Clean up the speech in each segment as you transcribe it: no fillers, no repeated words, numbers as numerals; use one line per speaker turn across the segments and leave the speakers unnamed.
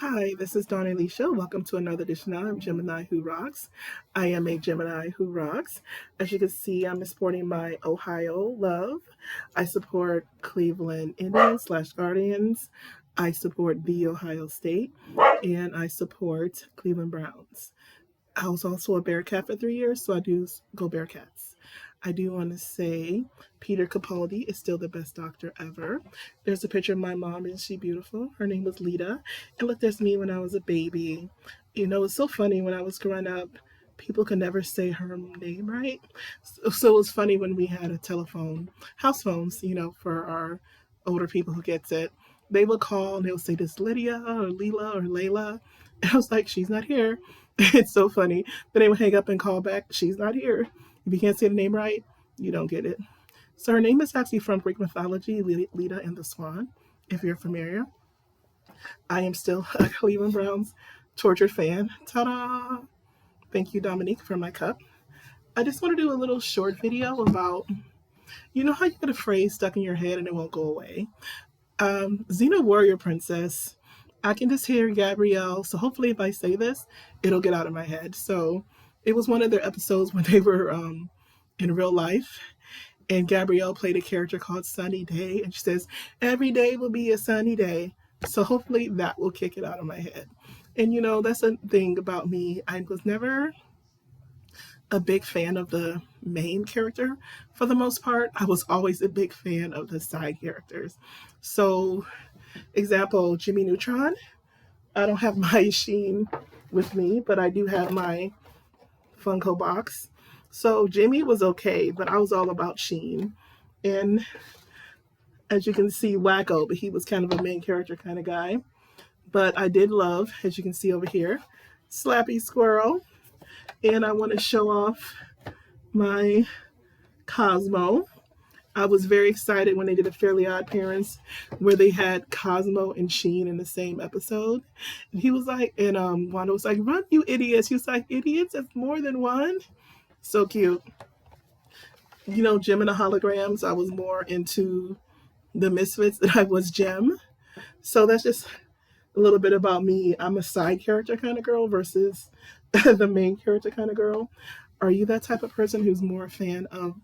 Hi, this is Dawn Alicia. Welcome to another edition of Gemini Who Rocks. I am a Gemini Who Rocks. As you can see, I'm sporting my Ohio love. I support Cleveland Indians / Guardians. I support the Ohio State, and I support Cleveland Browns. I was also a Bearcat for 3 years, so I do go Bearcats. I do want to say Peter Capaldi is still the best doctor ever. There's a picture of my mom. Isn't she beautiful? Her name was Lita. And look, there's me when I was a baby. You know, it's so funny when I was growing up, people could never say her name right. So it was funny when we had a telephone, house phones, for our older people who gets it. They would call and they would say, this Lydia or Leela or Layla. And I was like, she's not here. It's so funny. Then they would hang up and call back, she's not here. If you can't say the name right, you don't get it. So her name is actually from Greek mythology, Leda and the Swan, if you're familiar. I am still a Cleveland Browns tortured fan. Ta-da! Thank you, Dominique, for my cup. I just want to do a little short video about, you know how you get a phrase stuck in your head and it won't go away? Xena Warrior Princess, I can just hear Gabrielle, so hopefully if I say this, it'll get out of my head. So it was one of their episodes when they were in real life, and Gabrielle played a character called Sunny Day, and she says, every day will be a sunny day. So hopefully that will kick it out of my head. And that's a thing about me. I was never a big fan of the main character for the most part. I was always a big fan of the side characters. So, example, Jimmy Neutron. I don't have my Sheen with me, but I do have my Funko box. So Jimmy was okay, but I was all about Sheen. And as you can see, Wacko, but he was kind of a main character kind of guy. But I did love, as you can see over here, Slappy Squirrel. And I want to show off my Cosmo. I was very excited when they did a Fairly Odd Parents where they had Cosmo and Sheen in the same episode. And he was like, and Wanda was like, run, you idiots. He was like, idiots, it's more than one. So cute. Jem and the Holograms, I was more into the Misfits than I was Jem. So that's just a little bit about me. I'm a side character kind of girl versus the main character kind of girl. Are you that type of person who's more a fan of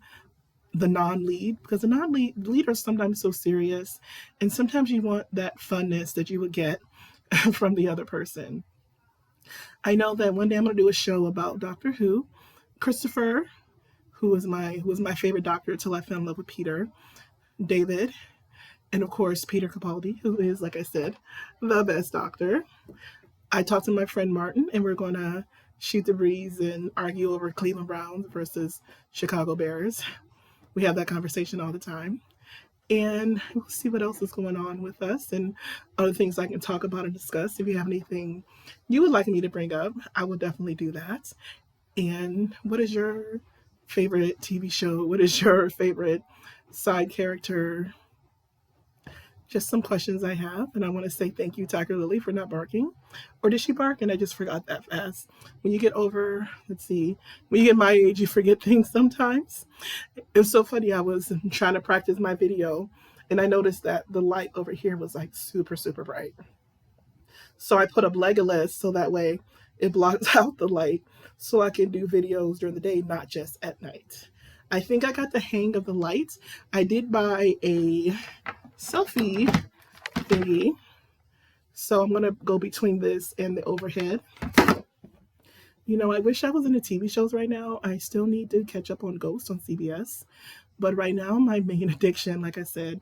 the non-lead? Because the non-lead are sometimes so serious, and sometimes you want that funness that you would get from the other person. I know that one day I'm going to do a show about Doctor Who. Christopher, who was my favorite doctor until I fell in love with Peter, David, and of course Peter Capaldi, who is, like I said, the best doctor. I talked to my friend Martin, and we're going to shoot the breeze and argue over Cleveland Browns versus Chicago Bears. We have that conversation all the time. And we'll see what else is going on with us and other things I can talk about and discuss. If you have anything you would like me to bring up, I will definitely do that. And what is your favorite TV show? What is your favorite side character? Just some questions I have. And I want to say thank you, Tiger Lily, for not barking. Or did she bark and I just forgot that fast? When you get over, when you get my age, you forget things sometimes. It was so funny. I was trying to practice my video and I noticed that the light over here was like super, super bright. So I put up Legolas so that way it blocks out the light so I can do videos during the day, not just at night. I think I got the hang of the light. I did buy a selfie thingy. So I'm going to go between this and the overhead. I wish I was in the TV shows right now. I still need to catch up on Ghost on CBS. But right now, my main addiction, like I said,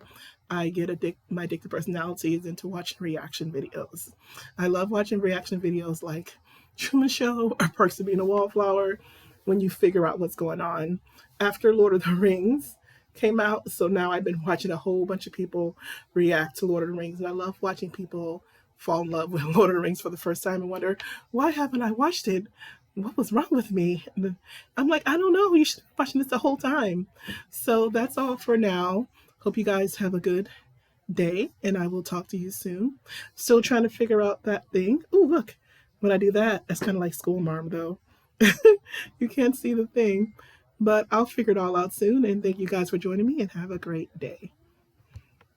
I get my addictive personality is into watching reaction videos. I love watching reaction videos like Truman Show or Perks of Being a Wallflower when you figure out what's going on. After Lord of the Rings came out, so now I've been watching a whole bunch of people react to Lord of the Rings, and I love watching people fall in love with Lord of the Rings for the first time and wonder, why haven't I watched it? What was wrong with me? And I'm like, I don't know. You should be watching this the whole time. So that's all for now. Hope you guys have a good day, and I will talk to you soon. Still trying to figure out that thing. Oh, look. When I do that, that's kind of like school marm, though. You can't see the thing. But I'll figure it all out soon. And thank you guys for joining me, and have a great day.